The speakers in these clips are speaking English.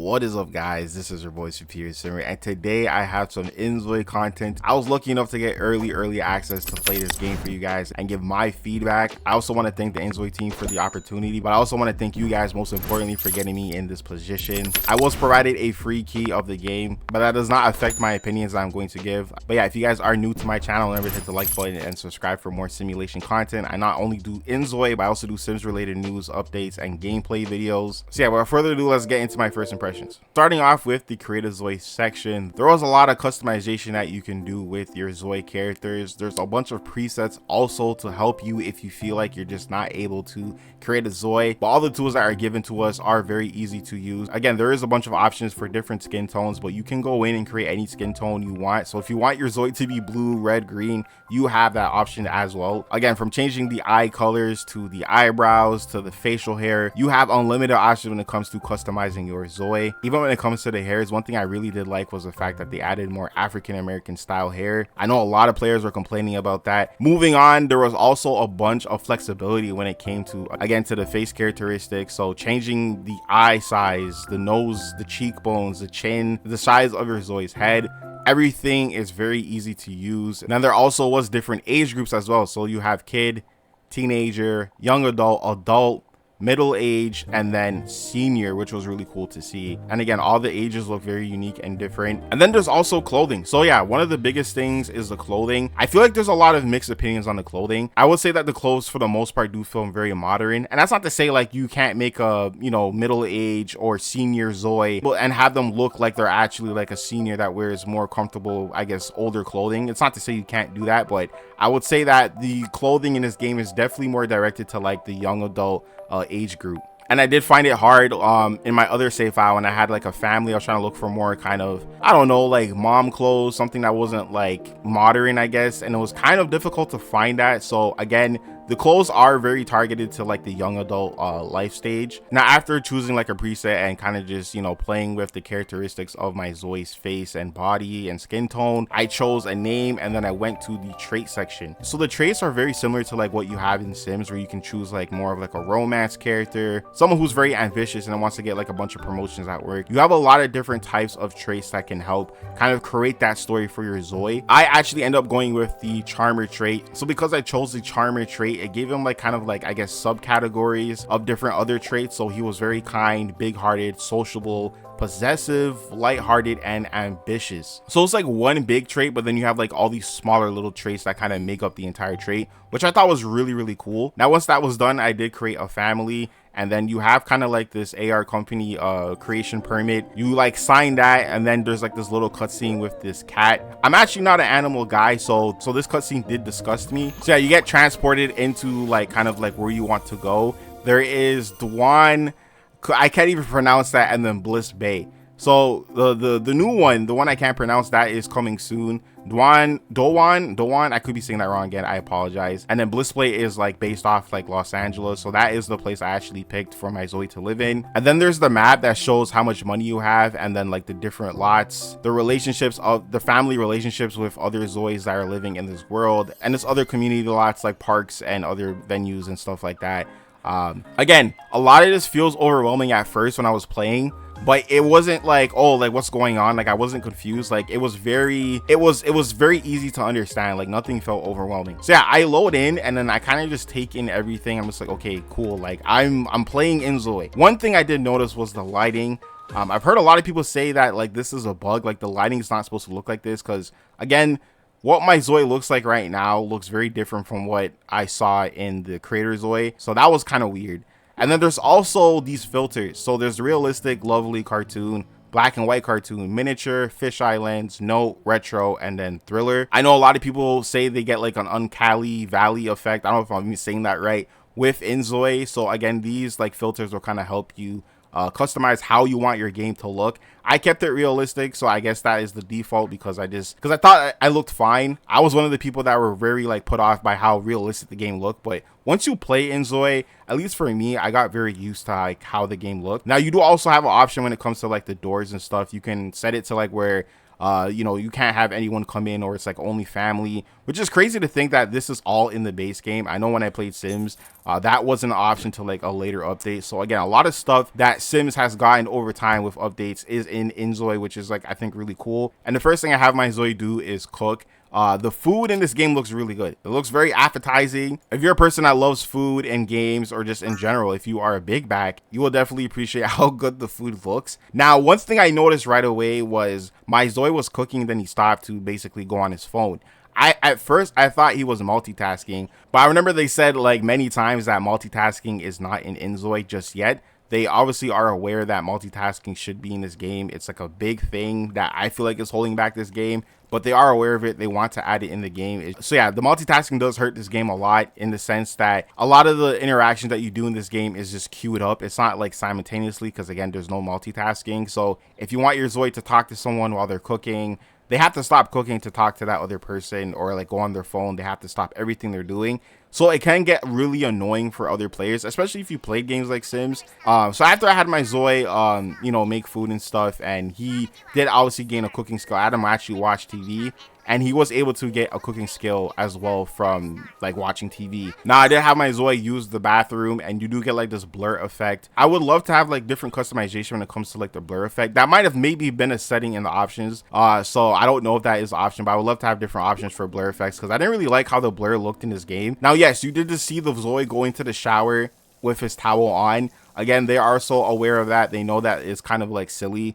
What is up, guys? This is your boy Superior Simmer, and today I have some inZOI content. I was lucky enough to get early access to play this game for you guys and give my feedback. I also want to thank the inZOI team for the opportunity, but I also want to thank you guys most importantly for getting me in this position. I was provided a free key of the game, but that does not affect my opinions that I'm going to give. But yeah, if you guys are new to my channel, remember to hit the like button and subscribe for more simulation content. I not only do inZOI, but I also do Sims related news, updates, and gameplay videos. So yeah, without further ado, let's get into my first impressions. Starting off with the create a ZOI section, there was a lot of customization that you can do with your ZOI characters. There's a bunch of presets also to help you if you feel like you're just not able to create a ZOI, but all the tools that are given to us are very easy to use. Again, there is a bunch of options for different skin tones, but you can go in and create any skin tone you want. So if you want your ZOI to be blue, red, green, you have that option as well. Again, from changing the eye colors to the eyebrows to the facial hair, you have unlimited options when it comes to customizing your ZOI. Even when it comes to the hairs, one thing I really did like was the fact that they added more African-American style hair. I know a lot of players were complaining about that. Moving on, there was also a bunch of flexibility when it came to, again, to the face characteristics. So changing the eye size, the nose, the cheekbones, the chin, the size of your ZOI's head. Everything is very easy to use. And then there also was different age groups as well. So you have kid, teenager, young adult, adult, middle age, and then senior, which was really cool to see. And again, all the ages look very unique and different. And then there's also clothing. So yeah, one of the biggest things is the clothing. I feel like there's a lot of mixed opinions on the clothing. I would say that the clothes for the most part do feel very modern, and that's not to say like you can't make a, you know, middle age or senior ZOI and have them look like they're actually like a senior that wears more comfortable, I guess, older clothing. It's not to say you can't do that, but I would say that the clothing in this game is definitely more directed to like the young adult age group. And I did find it hard in my other save file when I had like a family. I was trying to look for more kind of, I don't know, like mom clothes, something that wasn't like modern, I guess, and it was kind of difficult to find that. So again, the clothes are very targeted to like the young adult life stage. Now, after choosing like a preset and kind of just, you know, playing with the characteristics of my ZOI's face and body and skin tone, I chose a name and then I went to the trait section. So the traits are very similar to like what you have in Sims, where you can choose like more of like a romance character, someone who's very ambitious and wants to get like a bunch of promotions at work. You have a lot of different types of traits that can help kind of create that story for your ZOI. I actually end up going with the charmer trait. So because I chose the charmer trait, it gave him like kind of like, I guess, subcategories of different other traits. So he was very kind, big-hearted, sociable, possessive, lighthearted, and ambitious. So it's like one big trait, but then you have like all these smaller little traits that kind of make up the entire trait, which I thought was really cool. Now, once that was done, I did create a family, and then you have kind of like this AR company creation permit. You like sign that, and then there's like this little cutscene with this cat. I'm actually not an animal guy, so this cutscene did disgust me. So yeah, you get transported into like kind of like where you want to go. There is Dwan, I can't even pronounce that, and then Bliss Bay. So the new one, the one I can't pronounce, that is coming soon. Dowan, I could be saying that wrong again, I apologize. And then Bliss Bay is like based off like Los Angeles, so that is the place I actually picked for my ZOI to live in. And then there's the map that shows how much money you have, and then like the different lots, the relationships of the family relationships with other ZOIs that are living in this world, and there's other community lots like parks and other venues and stuff like that. Again, a lot of this feels overwhelming at first when I was playing, but it wasn't like, oh, like what's going on, like I wasn't confused. Like it was very easy to understand. Like nothing felt overwhelming. So yeah, I load in and then I kind of just take in everything. I'm just like, okay, cool, like I'm playing inZOI. One thing I did notice was the lighting. I've heard a lot of people say that like this is a bug, like the lighting is not supposed to look like this, because again, what my ZOI looks like right now looks very different from what I saw in the creator ZOI. So that was kind of weird. And then there's also these filters. So there's realistic, lovely cartoon, black and white cartoon, miniature, fisheye lens, note, retro, and then thriller. I know a lot of people say they get like an uncanny valley effect. I don't know if I'm even saying that right with inZOI. So again, these like filters will kind of help you customize how you want your game to look. I kept it realistic, so I guess that is the default because I thought I looked fine. I was one of the people that were very like put off by how realistic the game looked, but once you play inZOI, at least for me, I got very used to like how the game looked. Now you do also have an option when it comes to like the doors and stuff. You can set it to like where You know, you can't have anyone come in, or it's like only family, which is crazy to think that this is all in the base game. I know when I played Sims, that wasn't an option to like a later update. So again, a lot of stuff that Sims has gotten over time with updates is in inZOI, which is like, I think, really cool. And the first thing I have my Zoe do is cook. The food in this game looks really good. It looks very appetizing. If you're a person that loves food and games, or just in general, if you are a big back, you will definitely appreciate how good the food looks. Now, one thing I noticed right away was my Zoe was cooking, then he stopped to basically go on his phone. At first I thought he was multitasking, but I remember they said like many times that multitasking is not in inZOI just yet. They obviously are aware that multitasking should be in this game. It's like a big thing that I feel like is holding back this game, but they are aware of it. They want to add it in the game. So yeah, the multitasking does hurt this game a lot, in the sense that a lot of the interactions that you do in this game is just queued up. It's not like simultaneously, because again, there's no multitasking. So if you want your Zoe to talk to someone while they're cooking, they have to stop cooking to talk to that other person, or like go on their phone. They have to stop everything they're doing. So it can get really annoying for other players, especially if you played games like Sims. So after I had my Zoe, you know, make food and stuff, and he did obviously gain a cooking skill. I had him actually watch TV, and he was able to get a cooking skill as well from like watching TV. Now, I did have my Zoe use the bathroom, and you do get like this blur effect. I would love to have like different customization when it comes to like the blur effect. That might have maybe been a setting in the options. So I don't know if that is an option, but I would love to have different options for blur effects, because I didn't really like how the blur looked in this game. Now, yes, you did just see the Zoe go into the shower with his towel on. Again, they are so aware of that. They know that it's kind of like silly,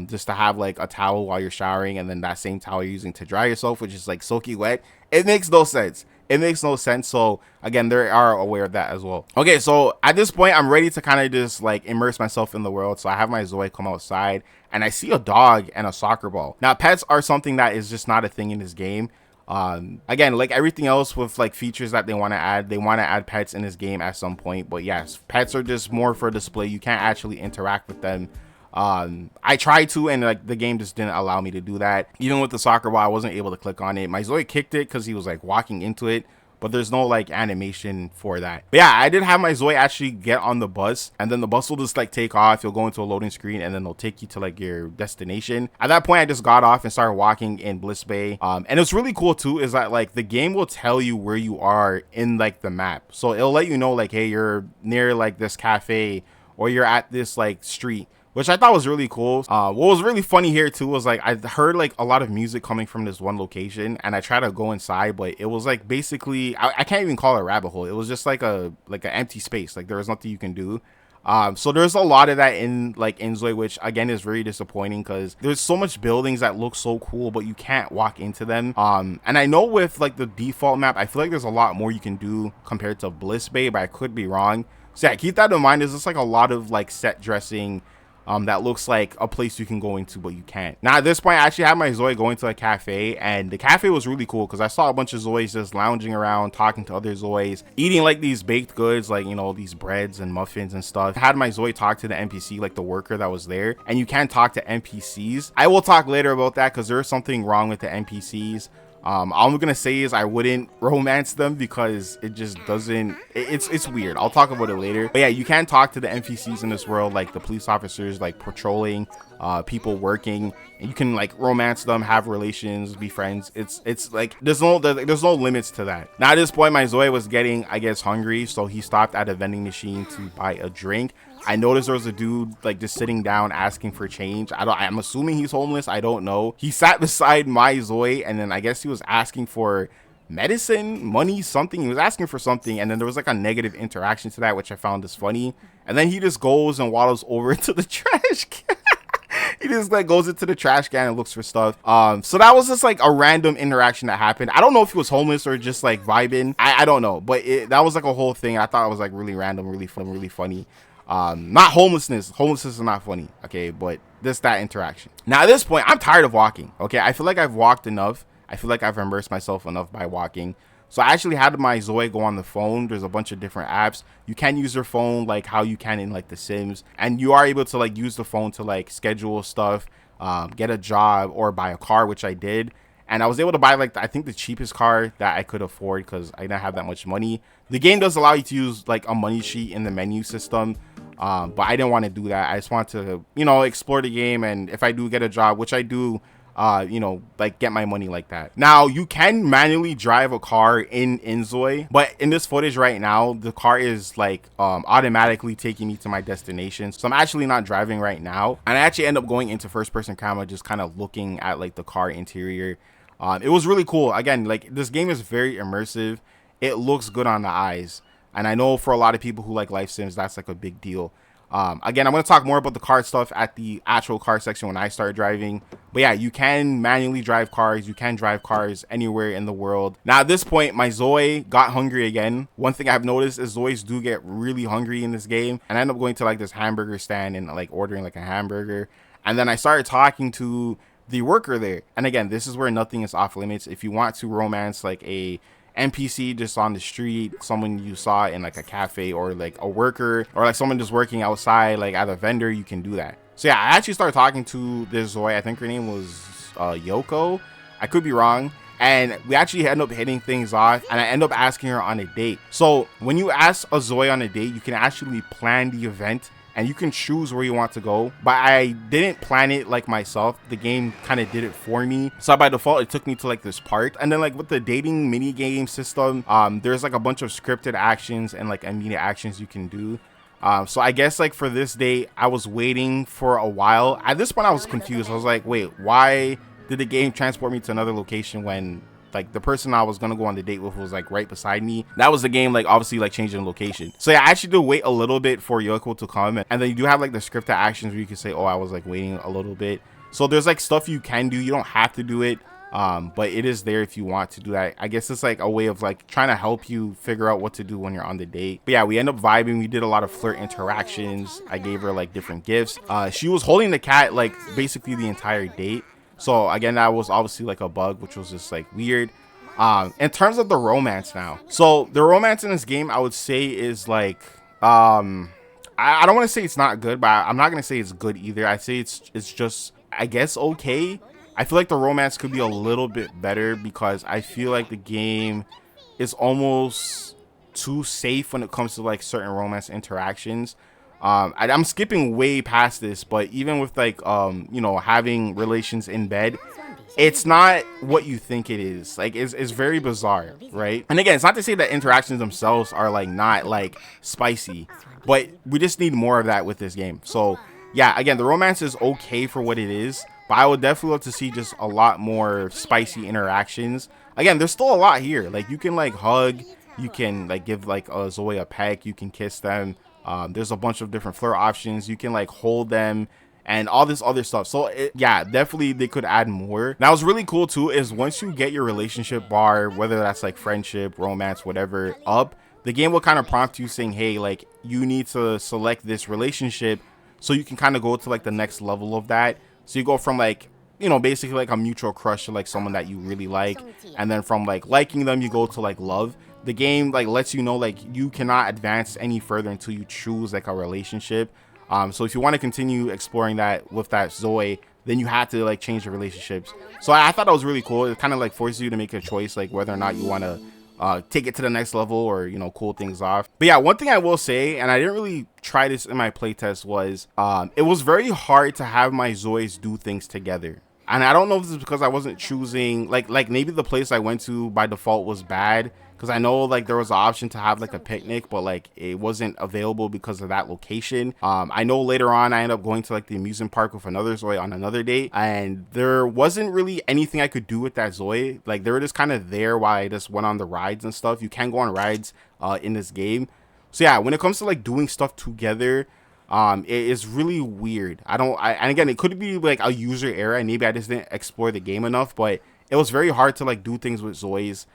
just to have like a towel while you're showering, and then that same towel you're using to dry yourself, which is like soaky wet. It makes no sense. It makes no sense. So again, they are aware of that as well. Okay, so at this point, I'm ready to kind of just like immerse myself in the world. So I have my Zoe come outside, and I see a dog and a soccer ball. Now, pets are something that is just not a thing in this game. Again, like everything else with like features that they want to add pets in this game at some point. But yes, pets are just more for display. You can't actually interact with them. I tried to, and like the game just didn't allow me to do that. Even with the soccer ball, I wasn't able to click on it. My Zoe kicked it because he was like walking into it, but there's no like animation for that. But yeah, I did have my Zoe actually get on the bus, and then the bus will just like take off. You'll go into a loading screen, and then they'll take you to like your destination. At that point, I just got off and started walking in Bliss Bay. And it's really cool too, is that like the game will tell you where you are in like the map. So it'll let you know like, hey, you're near like this cafe, or you're at this like street, which I thought was really cool. What was really funny here too was like I heard like a lot of music coming from this one location, and I tried to go inside, but it was like basically I can't even call it a rabbit hole. It was just like an empty space. Like there was nothing you can do. So there's a lot of that in like inZOI, which again is very disappointing, because there's so much buildings that look so cool, but you can't walk into them. And I know with like the default map, I feel like there's a lot more you can do compared to Bliss Bay, but I could be wrong. So yeah, keep that in mind. There's just like a lot of like set dressing that looks like a place you can go into, but you can't. Now at this point, I actually had my Zoe going to a cafe, and the cafe was really cool because I saw a bunch of Zoes just lounging around, talking to other Zoes, eating like these baked goods, like, you know, these breads and muffins and stuff. I had my Zoe talk to the NPC, like the worker that was there, and you can talk to NPCs. I will talk later about that because there's something wrong with the NPCs. All I'm gonna say is I wouldn't romance them because it just doesn't, it's weird. I'll talk about it later. But yeah, you can talk to the NPCs in this world, like the police officers, like patrolling, people working, and you can like romance them, have relations, be friends. It's like there's no limits to that. Now at this point, my Zoe was getting, I guess, hungry, so he stopped at a vending machine to buy a drink. I noticed there was a dude like just sitting down asking for change. I'm assuming he's homeless. I don't know. He sat beside my Zoe, and then I guess he was asking for medicine, money, something. He was asking for something, and then there was like a negative interaction to that, which I found is funny. And then he just goes and waddles over to the trash can. He just like goes into the trash can and looks for stuff. So that was just like a random interaction that happened. I don't know if he was homeless or just like vibing. I don't know, but that was like a whole thing. I thought it was like really random, really fun, really funny. Not homelessness is not funny, okay, but that interaction. Now at this point, I'm tired of walking. Okay, I feel like I've walked enough. I feel like I've immersed myself enough by walking. So I actually had my Zoe go on the phone. There's a bunch of different apps. You can use your phone like how you can in like The Sims, and you are able to like use the phone to like schedule stuff, get a job, or buy a car, which I did. And I was able to buy like I think the cheapest car that I could afford because I didn't have that much money. The game does allow you to use like a money sheet in the menu system, but I didn't want to do that. I just want to, you know, explore the game, and if I do get a job, which I do, you know, like get my money like that. Now you can manually drive a car in inZOI, but in this footage right now, the car is like automatically taking me to my destination. So I'm actually not driving right now, and I actually end up going into first person camera, just kind of looking at like the car interior. It was really cool. Again, like this game is very immersive. It looks good on the eyes, and I know for a lot of people who like life sims, that's like a big deal. Again, I'm going to talk more about the car stuff at the actual car section when I start driving. But yeah, you can manually drive cars. You can drive cars anywhere in the world. Now, at this point, my ZOI got hungry again. One thing I've noticed is ZOIs do get really hungry in this game. And I end up going to like this hamburger stand and like ordering like a hamburger. And then I started talking to the worker there. And again, this is where nothing is off limits. If you want to romance like a NPC just on the street, someone you saw in like a cafe, or like a worker, or like someone just working outside like at a vendor, you can do that. So yeah, I actually started talking to this ZOI. I think her name was Yoko. I could be wrong. And we actually end up hitting things off, and I end up asking her on a date. So when you ask a ZOI on a date, you can actually plan the event and you can choose where you want to go. But I didn't plan it like myself. The game kind of did it for me. So by default, it took me to like this park. And then like with the dating mini game system, there's like a bunch of scripted actions and like immediate actions you can do. So I guess like for this date, I was waiting for a while. At this point, I was confused. I was like, wait, why did the game transport me to another location when like the person I was gonna go on the date with was like right beside me? That was the game like obviously like changing location. So yeah, I actually do wait a little bit for Yoko to come, and then you do have like the scripted actions where you can say, oh, I was like waiting a little bit. So there's like stuff you can do. You don't have to do it, but it is there if you want to do that. I guess it's like a way of like trying to help you figure out what to do when you're on the date. But yeah, we end up vibing. We did a lot of flirt interactions. I gave her like different gifts. She was holding the cat like basically the entire date. So again, that was obviously like a bug, which was just like weird. In terms of the romance now, so the romance in this game, I would say is like, I don't want to say it's not good, but I'm not going to say it's good either. I say it's just, I guess, okay. I feel like the romance could be a little bit better because I feel like the game is almost too safe when it comes to like certain romance interactions. I'm skipping way past this, but even with like you know, having relations in bed, it's not what you think it is. Like it's very bizarre, right? And again, it's not to say that interactions themselves are like not like spicy, but we just need more of that with this game. So yeah, again, the romance is okay for what it is, but I would definitely love to see just a lot more spicy interactions. Again, there's still a lot here. Like you can like hug, you can like give like a ZOI a peck, you can kiss them. There's a bunch of different flirt options. You can like hold them and all this other stuff. So yeah, definitely they could add more. Now what's really cool too is once you get your relationship bar, whether that's like friendship, romance, whatever, up, the game will kind of prompt you saying, hey, like you need to select this relationship so you can kind of go to like the next level of that. So you go from like, you know, basically like a mutual crush to like someone that you really like, and then from like liking them you go to like love. The game like lets you know like you cannot advance any further until you choose like a relationship. So if you want to continue exploring that with that ZOI, then you have to like change the relationships. So I thought that was really cool. It kind of like forces you to make a choice, like whether or not you want to take it to the next level or, you know, cool things off. But yeah, one thing I will say, and I didn't really try this in my playtest, was it was very hard to have my ZOIs do things together. And I don't know if this is because I wasn't choosing like maybe the place I went to by default was bad, because I know like there was an option to have like a picnic, but like it wasn't available because of that location. I know later on I ended up going to like the amusement park with another ZOI on another date, and there wasn't really anything I could do with that ZOI. Like they were just kind of there while I just went on the rides and stuff. You can go on rides in this game. So yeah, when it comes to like doing stuff together, it is really weird. And again, it could be like a user error, and maybe I just didn't explore the game enough, but it was very hard to like do things with ZOIs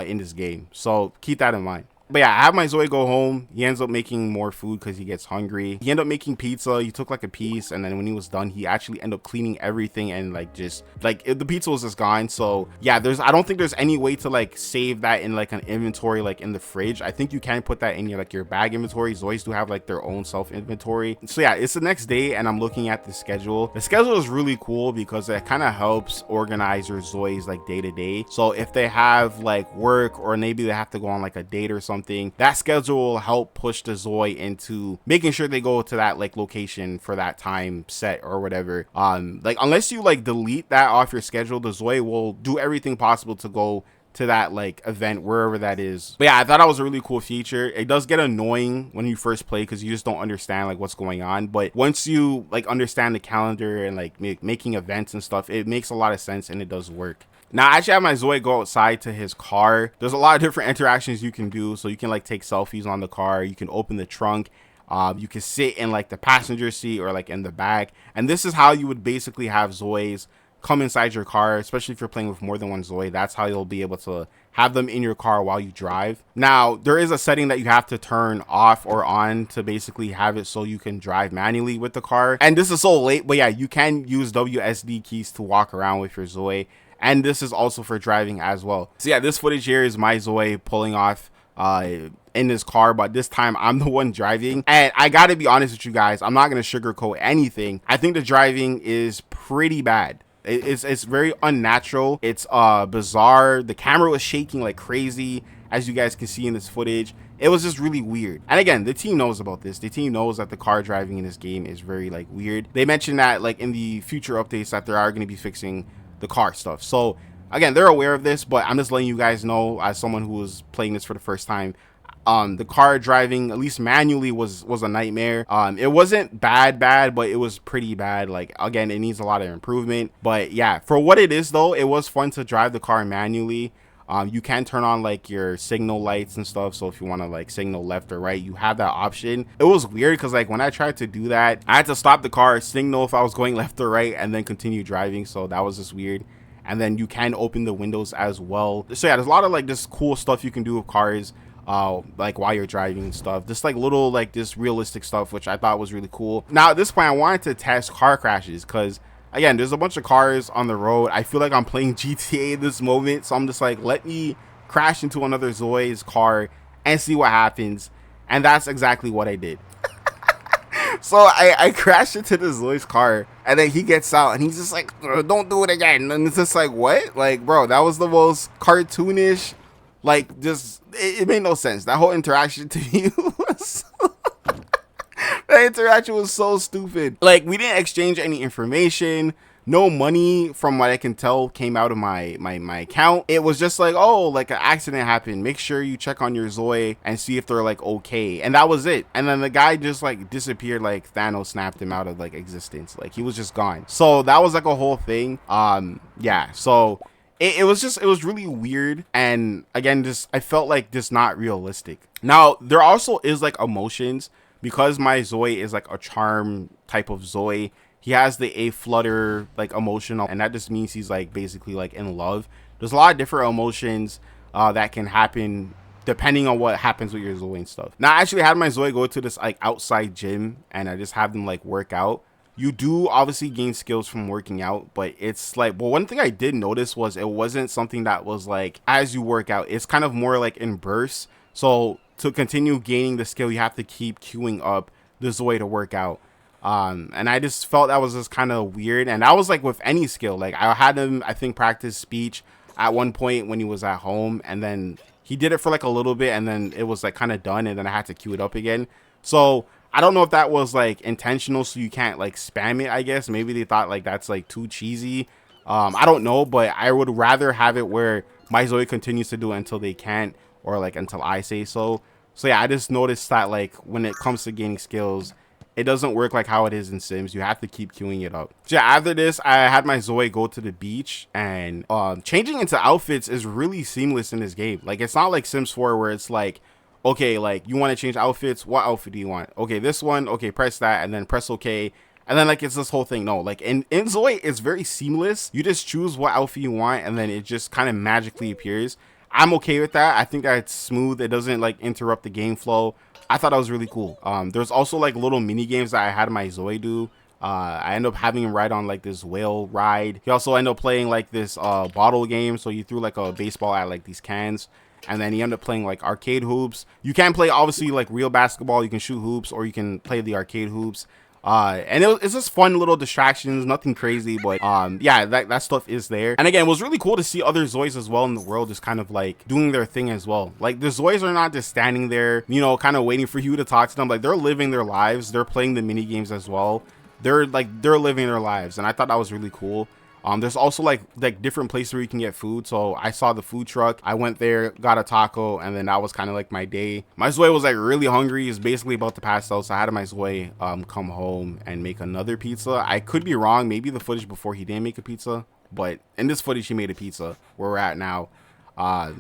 in this game. So keep that in mind. But yeah, I have my ZOI go home. He ends up making more food because he gets hungry. He ended up making pizza. He took like a piece, and then when he was done, he actually ended up cleaning everything, and like just like the pizza was just gone. So yeah, I don't think there's any way to like save that in like an inventory like in the fridge. I think you can put that in your like your bag inventory. ZOIs do have like their own self inventory. So yeah, it's the next day, and I'm looking at the schedule. The schedule is really cool because it kind of helps organize your ZOIs like day to day. So if they have like work, or maybe they have to go on like a date or something, something, that schedule will help push the ZOI into making sure they go to that like location for that time set or whatever. Like unless you like delete that off your schedule, the ZOI will do everything possible to go to that like event wherever that is. But yeah, I thought that was a really cool feature. It does get annoying when you first play because you just don't understand like what's going on, but once you like understand the calendar and like making events and stuff, it makes a lot of sense and it does work. Now I actually have my ZOI go outside to his car. There's a lot of different interactions you can do. So you can like take selfies on the car, you can open the trunk, you can sit in like the passenger seat or like in the back, and this is how you would basically have ZOIs come inside your car, especially if you're playing with more than one ZOI. That's how you'll be able to have them in your car while you drive. Now, there is a setting that you have to turn off or on to basically have it so you can drive manually with the car. And this is so late, but yeah, you can use WSD keys to walk around with your ZOI. And this is also for driving as well. So yeah, this footage here is my ZOI pulling off in this car, but this time I'm the one driving. And I gotta be honest with you guys, I'm not gonna sugarcoat anything. I think the driving is pretty bad. It's very unnatural. It's bizarre. The camera was shaking like crazy, as you guys can see in this footage. It was just really weird. And again, the team knows about this. The team knows that the car driving in this game is very like weird. They mentioned that like in the future updates that they are going to be fixing the car stuff. So again, they're aware of this, but I'm just letting you guys know as someone who was playing this for the first time. The car driving, at least manually, was a nightmare. It wasn't bad, but it was pretty bad. Like, again, it needs a lot of improvement. But yeah, for what it is though, it was fun to drive the car manually. You can turn on like your signal lights and stuff, so if you want to like signal left or right, you have that option. It was weird because like when I tried to do that, I had to stop the car, signal if I was going left or right, and then continue driving. So that was just weird. And then you can open the windows as well. So yeah, there's a lot of like this cool stuff you can do with cars, like while you're driving and stuff. Just like little like this realistic stuff, which I thought was really cool. Now at this point, I wanted to test car crashes because again, there's a bunch of cars on the road. I feel like I'm playing GTA in this moment, so I'm just like, let me crash into another ZOI's car and see what happens. And that's exactly what I did. So I crashed into the ZOI's car, and then he gets out and he's just like, don't do it again. And it's just like, what? Like, bro, that was the most cartoonish, like, just it made no sense. That whole interaction to me was that interaction was so stupid. Like, we didn't exchange any information. No money, from what I can tell, came out of my account. It was just like, oh, like an accident happened. Make sure you check on your ZOI and see if they're like okay. And that was it. And then the guy just like disappeared, like Thanos snapped him out of like existence. Like he was just gone. So that was like a whole thing. Yeah. So it was really weird. And again, just I felt like just not realistic. Now there also is like emotions, because my ZOI is like a charm type of ZOI. He has the A flutter like emotional, and that just means he's like basically like in love. There's a lot of different emotions that can happen depending on what happens with your ZOI and stuff. Now I actually had my ZOI go to this like outside gym, and I just have them like work out. You do obviously gain skills from working out, but it's like, well, one thing I did notice was it wasn't something that was like as you work out. It's kind of more like in bursts. So to continue gaining the skill, you have to keep queuing up the ZOI to work out. And I just felt that was just kind of weird. And that was like with any skill. Like I had him, I think, practice speech at one point when he was at home, and then he did it for like a little bit, and then it was like kind of done, and then I had to queue it up again. So I don't know if that was like intentional, so you can't like spam it, I guess. Maybe they thought like that's like too cheesy. I don't know, but I would rather have it where my ZOI continues to do it until they can't, or like until I say so. So yeah, I just noticed that like when it comes to gaining skills, it doesn't work like how it is in Sims. You have to keep queuing it up. So yeah, after this, I had my ZOI go to the beach, and changing into outfits is really seamless in this game. Like it's not like Sims 4 where it's like, okay, like you want to change outfits. What outfit do you want? Okay, this one. Okay, press that, and then press okay. And then like it's this whole thing. No, like in inZOI, it's very seamless. You just choose what outfit you want, and then it just kind of magically appears. I'm okay with that. I think that it's smooth. It doesn't like interrupt the game flow. I thought that was really cool. There's also like little mini games that I had my ZOI do. I ended up having him ride on like this whale ride. He also ended up playing like this bottle game. So you threw like a baseball at like these cans, and then he ended up playing like arcade hoops. You can play obviously like real basketball. You can shoot hoops, or you can play the arcade hoops. And it's just fun little distractions, nothing crazy, but yeah, that stuff is there. And again, it was really cool to see other Zoids as well in the world just kind of like doing their thing as well. Like the Zoids are not just standing there, you know, kind of waiting for you to talk to them. Like they're living their lives, they're playing the mini games as well. They're living their lives, and I thought that was really cool. There's also like different places where you can get food. So I saw the food truck. I went there, got a taco, and then that was kind of like my day. My Zoe was like really hungry. He's basically about to pass out. So I had my Zoe come home and make another pizza. I could be wrong. Maybe the footage before he didn't make a pizza, but in this footage he made a pizza where we're at now.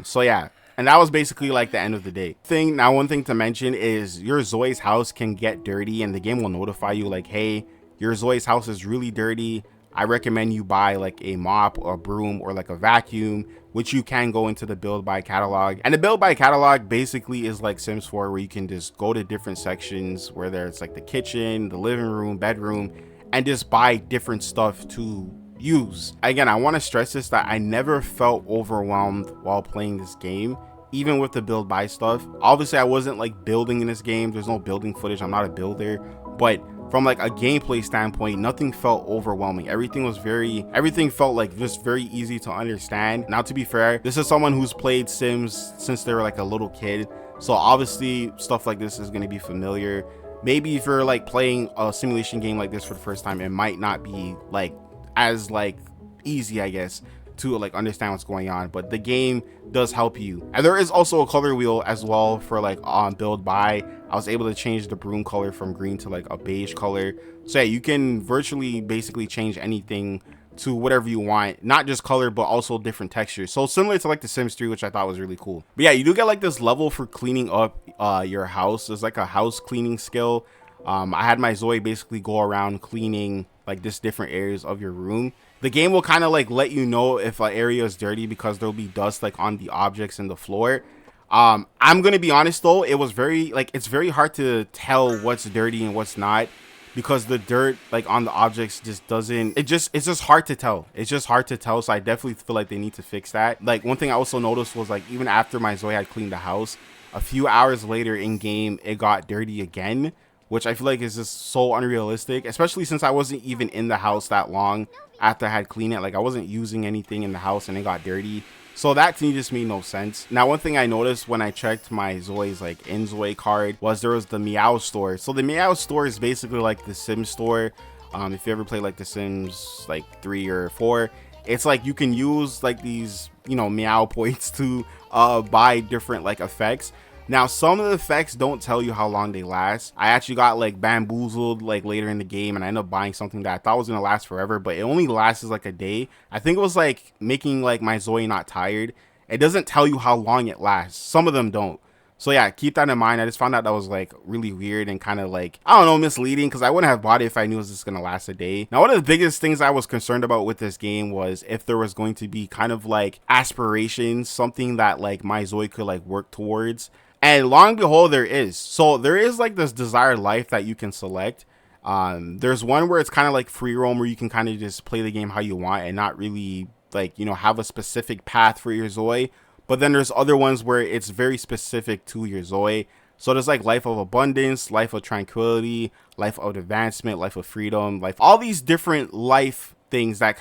So yeah. And that was basically like the end of the day. One thing to mention is your Zoe's house can get dirty, and the game will notify you like, hey, your Zoe's house is really dirty. I recommend you buy like a mop or a broom or like a vacuum, which you can go into the build by catalog. And the build by catalog basically is like Sims 4, where you can just go to different sections, where there's like the kitchen, the living room, bedroom, and just buy different stuff to use. Again, I want to stress this, that I never felt overwhelmed while playing this game, even with the build by stuff. Obviously I wasn't like building in this game. There's no building footage. I'm not a builder, but from like a gameplay standpoint, nothing felt overwhelming. Everything felt like just very easy to understand. Now, to be fair, this is someone who's played Sims since they were like a little kid, so obviously stuff like this is going to be familiar. Maybe if you're like playing a simulation game like this for the first time, it might not be like as like easy, I guess, to like understand what's going on, but the game does help you. And there is also a color wheel as well for like on build by. I was able to change the broom color from green to like a beige color. So yeah, you can virtually basically change anything to whatever you want, not just color but also different textures. So similar to like the Sims 3, which I thought was really cool. But yeah, you do get like this level for cleaning up your house. There's like a house cleaning skill. I had my Zoe basically go around cleaning like this different areas of your room. The game will kind of like let you know if an area is dirty because there'll be dust like on the objects in the floor. I'm gonna be honest though, it was it's very hard to tell what's dirty and what's not, because the dirt like on the objects just doesn't, it's just hard to tell. It's just hard to tell. So I definitely feel like they need to fix that. Like one thing I also noticed was like even after my Zoe had cleaned the house, a few hours later in game it got dirty again, which I feel like is just so unrealistic, especially since I wasn't even in the house that long after I had cleaned it. Like I wasn't using anything in the house and it got dirty. So that to me just made no sense. Now, one thing I noticed when I checked my Zoe's like inZOI card was there was the Meow store. So the Meow store is basically like the Sims store. If you ever play like the Sims like 3 or 4, it's like you can use like these, you know, Meow points to buy different like effects. Now, some of the effects don't tell you how long they last. I actually got like bamboozled like later in the game, and I ended up buying something that I thought was gonna last forever, but it only lasts like a day. I think it was like making like my Zoe not tired. It doesn't tell you how long it lasts. Some of them don't. So yeah, keep that in mind. I just found out that was like really weird and kind of like, I don't know, misleading, because I wouldn't have bought it if I knew it was just gonna last a day. Now, one of the biggest things I was concerned about with this game was if there was going to be kind of like aspirations, something that like my Zoe could like work towards. And long and behold, there is. So there is like this desired life that you can select. There's one where it's kind of like free roam, where you can kind of just play the game how you want and not really like, you know, have a specific path for your Zoe. But then there's other ones where it's very specific to your Zoe. So there's like life of abundance, life of tranquility, life of advancement, life of freedom, life, all these different life things that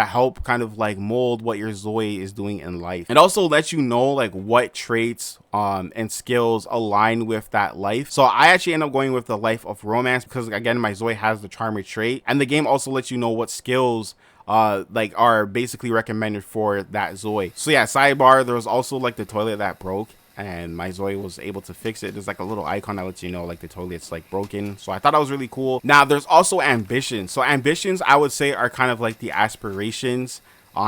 help kind of like mold what your Zoe is doing in life. It also lets you know like what traits and skills align with that life. So I actually end up going with the life of romance because again, my Zoe has the charmer trait, and the game also lets you know what skills like are basically recommended for that Zoe. So yeah, sidebar, there was also like the toilet that broke, and my Zoe was able to fix it. There's like a little icon that lets you know like the toilet's like broken. So I thought that was really cool. Now there's also ambitions. So ambitions, I would say, are kind of like the aspirations.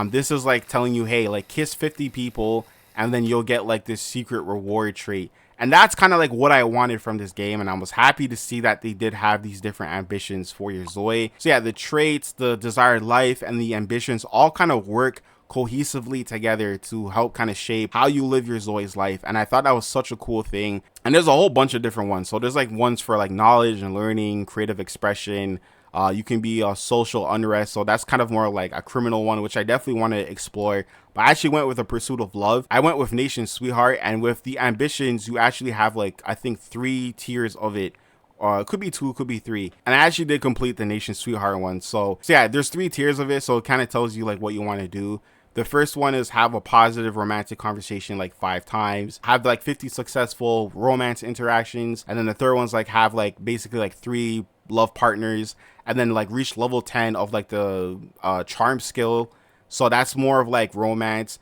This is like telling you, hey, like kiss 50 people and then you'll get like this secret reward trait. And that's kind of like what I wanted from this game, and I was happy to see that they did have these different ambitions for your Zoe. So yeah, the traits, the desired life, and the ambitions all kind of work cohesively together to help kind of shape how you live your Zoe's life. And I thought that was such a cool thing. And there's a whole bunch of different ones. So there's like ones for like knowledge and learning, creative expression. You can be a social unrest, so that's kind of more like a criminal one, which I definitely want to explore. But I actually went with a pursuit of love. I went with nation sweetheart, and with the ambitions, you actually have like I think 3 tiers of it, it could be 2, could be 3. And I actually did complete the Nation Sweetheart one. So yeah, there's 3 tiers of it, so it kind of tells you like what you want to do. The first one is have a positive romantic conversation like 5 times, have like 50 successful romance interactions, and then the third one's like have like basically like 3 love partners, and then like reach level 10 of like the charm skill. So that's more of like romance,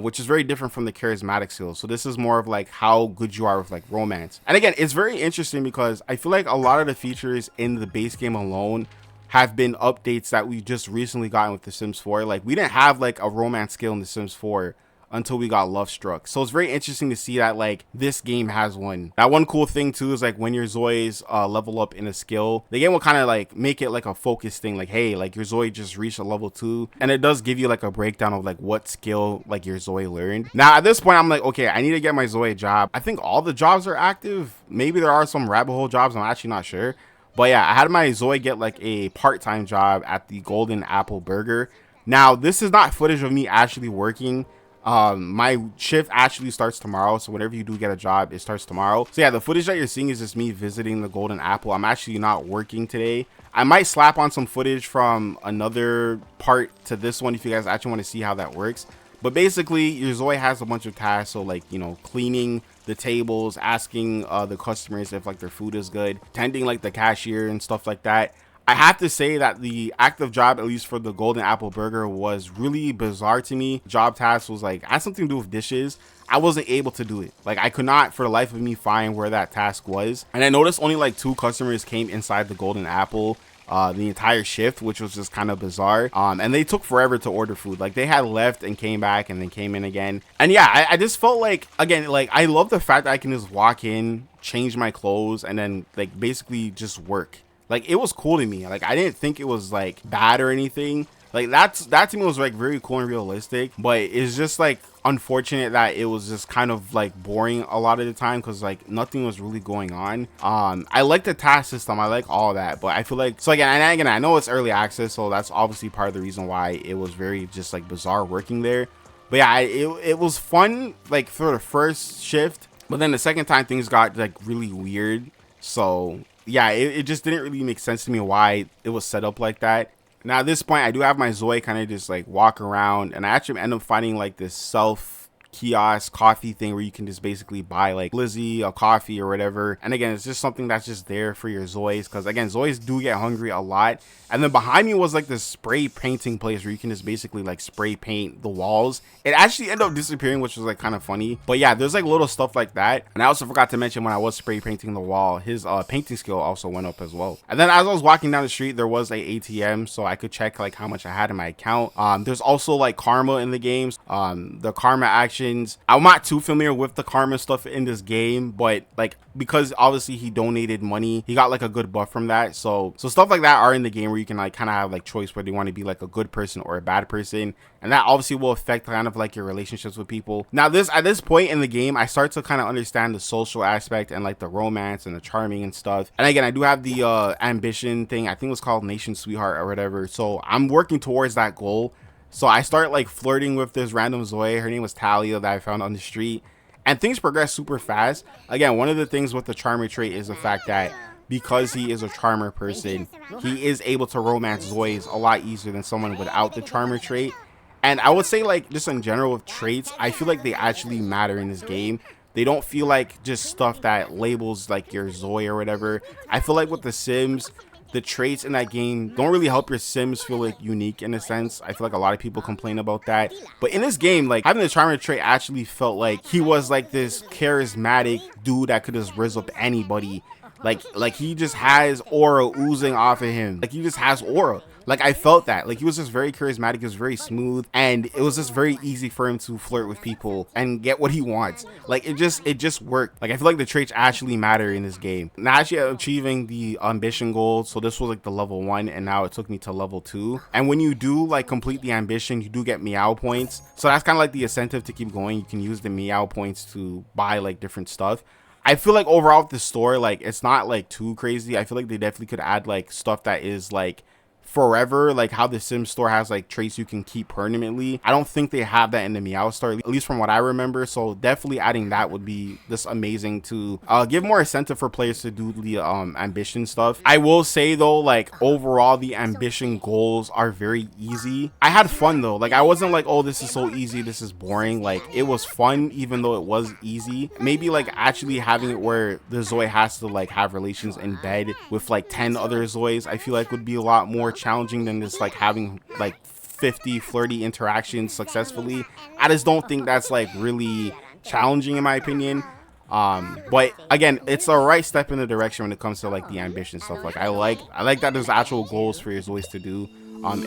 which is very different from the charismatic skill. So this is more of like how good you are with like romance. And again, it's very interesting because I feel like a lot of the features in the base game alone have been updates that we just recently gotten with The Sims 4. Like we didn't have like a romance skill in The Sims 4 until we got Love Struck. So it's very interesting to see that like this game has one. That one cool thing too is like when your Zois level up in a skill, the game will kind of like make it like a focus thing, like hey, like your Zoe just reached a level 2, and it does give you like a breakdown of like what skill like your Zoe learned. Now at this point I'm like, okay, I need to get my Zoe a job. I think all the jobs are active. Maybe there are some rabbit hole jobs, I'm actually not sure. But yeah, I had my Zoe get like a part-time job at the Golden Apple Burger. Now, this is not footage of me actually working. My shift actually starts tomorrow. So whenever you do get a job, it starts tomorrow. So yeah, the footage that you're seeing is just me visiting the Golden Apple. I'm actually not working today. I might slap on some footage from another part to this one if you guys actually want to see how that works. But basically, your Zoe has a bunch of tasks. So like, you know, cleaning the tables, asking the customers if like their food is good, tending like the cashier and stuff like that. I have to say that the active job, at least for the Golden Apple Burger, was really bizarre to me. Job task was like, had something to do with dishes. I wasn't able to do it. Like I could not for the life of me find where that task was. And I noticed only like 2 customers came inside the Golden Apple the entire shift, which was just kind of bizarre. And they took forever to order food. Like they had left and came back and then came in again. And yeah, I just felt like, again, like I love the fact that I can just walk in, change my clothes, and then like basically just work. Like it was cool to me. Like I didn't think it was like bad or anything. Like that to me was like very cool and realistic, but it's just like unfortunate that it was just kind of like boring a lot of the time because like nothing was really going on. I like the task system, I like all that, but I feel like, so again, and again, I know it's early access, so that's obviously part of the reason why it was very just like bizarre working there. But yeah, it was fun like for the first shift, but then the second time things got like really weird. So yeah, it just didn't really make sense to me why it was set up like that. Now at this point, I do have my Zoe kind of just like walk around, and I actually end up finding like this self kiosk coffee thing where you can just basically buy like Lizzie a coffee or whatever. And again, it's just something that's just there for your Zoes, because again, Zoes do get hungry a lot. And then behind me was like this spray painting place where you can just basically like spray paint the walls. It actually ended up disappearing, which was like kind of funny. But yeah, there's like little stuff like that. And I also forgot to mention, when I was spray painting the wall, his painting skill also went up as well. And then as I was walking down the street, there was a ATM, so I could check like how much I had in my account. There's also like karma in the games. The karma actions, I'm not too familiar with the karma stuff in this game, but like because obviously he donated money, he got like a good buff from that. So stuff like that are in the game where you can like kind of have like choice whether you want to be like a good person or a bad person, and that obviously will affect kind of like your relationships with people. Now at this point in the game, I start to kind of understand the social aspect and like the romance and the charming and stuff. And again, I do have the ambition thing, I think it was called Nation Sweetheart or whatever, so I'm working towards that goal. So I start like flirting with this random Zoe. Her name was Talia, that I found on the street, and things progress super fast. Again, one of the things with the charmer trait is the fact that because he is a charmer person, he is able to romance Zoes a lot easier than someone without the charmer trait. And I would say like just in general with traits, I feel like they actually matter in this game. They don't feel like just stuff that labels like your Zoe or whatever. I feel like with the Sims, the traits in that game don't really help your Sims feel like unique in a sense. I feel like a lot of people complain about that, but in this game, like having the charmer trait actually felt like he was like this charismatic dude that could just rizz up anybody. Like he just has aura oozing off of him. Like he just has aura. Like I felt that, like he was just very charismatic, he was very smooth, and it was just very easy for him to flirt with people and get what he wants. Like it just worked. Like I feel like the traits actually matter in this game. Now actually achieving the ambition goal, so this was like the level 1, and now it took me to level 2. And when you do like complete the ambition, you do get meow points, so that's kind of like the incentive to keep going. You can use the meow points to buy like different stuff. I feel like overall with the store, like it's not like too crazy. I feel like they definitely could add like stuff that is like forever, like how the Sims store has like traits you can keep permanently. I don't think they have that in the Meow store, at least from what I remember. So definitely adding that would be just amazing to give more incentive for players to do the ambition stuff. I will say though, like overall the ambition goals are very easy. I had fun though, like I wasn't like, oh, this is so easy, this is boring. Like it was fun even though it was easy. Maybe like actually having it where the Zoe has to like have relations in bed with like 10 other Zoes, I feel like would be a lot more challenging than just like having like 50 flirty interactions successfully. I just don't think that's like really challenging in my opinion. But again, it's a right step in the direction when it comes to like the ambition stuff. Like I like that there's actual goals for your Zoes to do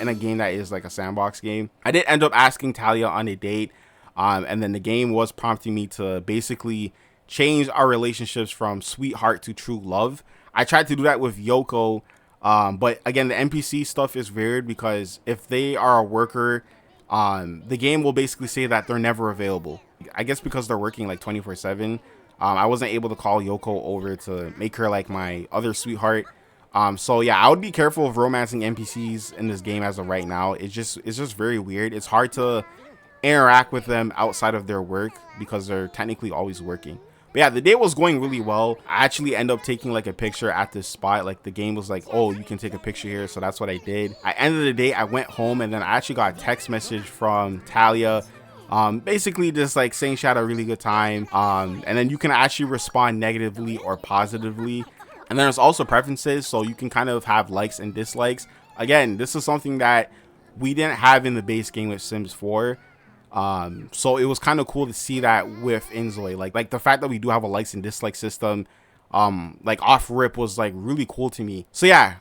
in a game that is like a sandbox game. I did end up asking Talia on a date, and then the game was prompting me to basically change our relationships from sweetheart to true love. I tried to do that with Yoko, but again, the NPC stuff is weird because if they are a worker, the game will basically say that they're never available. I guess because they're working like 24/7. I wasn't able to call Yoko over to make her like my other sweetheart. So yeah, I would be careful of romancing NPCs in this game as of right now. It's just very weird. It's hard to interact with them outside of their work because they're technically always working. But yeah, the day was going really well. I actually ended up taking like a picture at this spot. Like the game was like, oh, you can take a picture here. So that's what I did. At the end of the day, I went home and then I actually got a text message from Talia, basically just like saying she had a really good time. And then you can actually respond negatively or positively. And then there's also preferences. So you can kind of have likes and dislikes. Again, this is something that we didn't have in the base game with Sims 4. So it was kind of cool to see that with inZOI. Like the fact that we do have a likes and dislikes system, like off rip was like really cool to me. So yeah,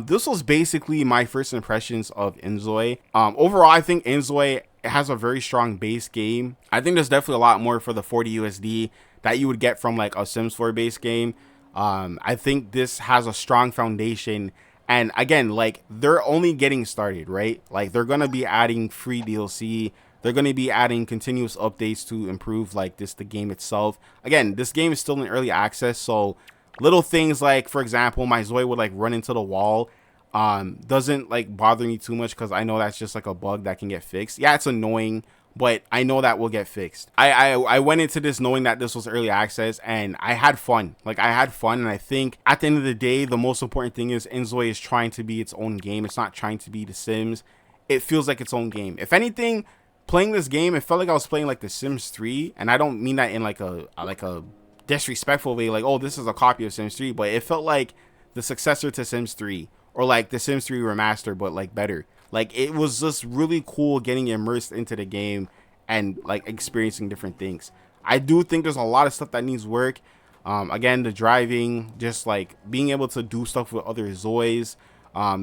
this was basically my first impressions of inZOI. Overall, I think inZOI has a very strong base game. I think there's definitely a lot more for the 40 USD that you would get from like a Sims 4 base game. I think this has a strong foundation. And again, like they're only getting started, right? Like they're going to be adding free DLC. They're going to be adding continuous updates to improve like the game itself. Again, this game is still in early access, so little things like, for example, my Zoe would like run into the wall doesn't like bother me too much because I know that's just like a bug that can get fixed. Yeah, it's annoying, but I know that will get fixed. I went into this knowing that this was early access and I had fun. Like I had fun, and I think at the end of the day, the most important thing is inZOI is trying to be its own game. It's not trying to be The Sims. It feels like its own game. If anything, playing this game, it felt like I was playing like The Sims 3, and I don't mean that in like a disrespectful way, like, oh, this is a copy of Sims 3, but it felt like the successor to Sims 3, or like the Sims 3 remaster, but like better. Like it was just really cool getting immersed into the game and like experiencing different things. I do think there's a lot of stuff that needs work. Again, the driving, just like being able to do stuff with other Zoes.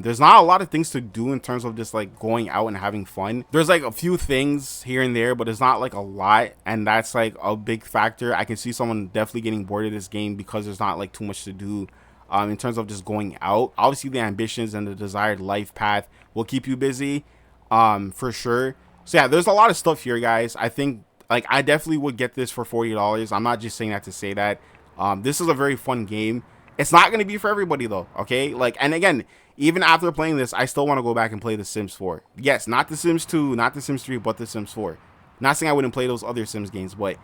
There's not a lot of things to do in terms of just like going out and having fun. There's like a few things here and there, but it's not like a lot, and that's like a big factor. I can see someone definitely getting bored of this game because there's not like too much to do in terms of just going out. Obviously the ambitions and the desired life path will keep you busy for sure. So yeah, there's a lot of stuff here, guys. I think like I definitely would get this for $40. I'm not just saying that to say that. This is a very fun game. It's not going to be for everybody though, okay? Like, and again, even after playing this, I still want to go back and play The Sims 4. Yes, not The Sims 2, not The Sims 3, but The Sims 4. Not saying I wouldn't play those other Sims games, but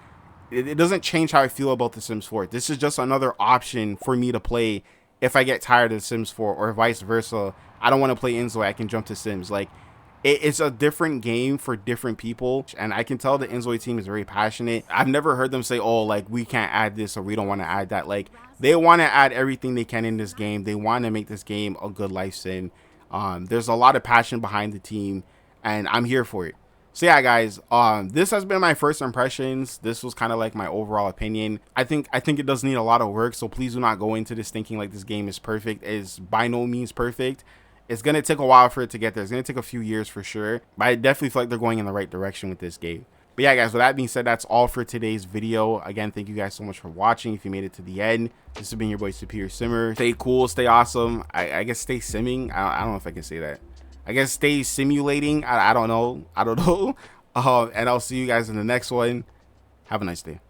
it doesn't change how I feel about The Sims 4. This is just another option for me to play if I get tired of The Sims 4, or vice versa. I don't want to play inZOI, I can jump to Sims. Like, it's a different game for different people, and I can tell the inZOI team is very passionate. I've never heard them say, oh, like, we can't add this or we don't want to add that. Like, they want to add everything they can in this game. They want to make this game a good life sim. There's a lot of passion behind the team, and I'm here for it. So yeah, guys, this has been my first impressions. This was kind of like my overall opinion. I think it does need a lot of work, so please do not go into this thinking like this game is perfect. It is by no means perfect. It's going to take a while for it to get there. It's going to take a few years for sure, but I definitely feel like they're going in the right direction with this game. But yeah, guys, with that being said, that's all for today's video. Again, thank you guys so much for watching. If you made it to the end, this has been your boy Superior Simmer. Stay cool, stay awesome. I guess stay simming. I don't know if I can say that. I guess stay simulating. I don't know. And I'll see you guys in the next one. Have a nice day.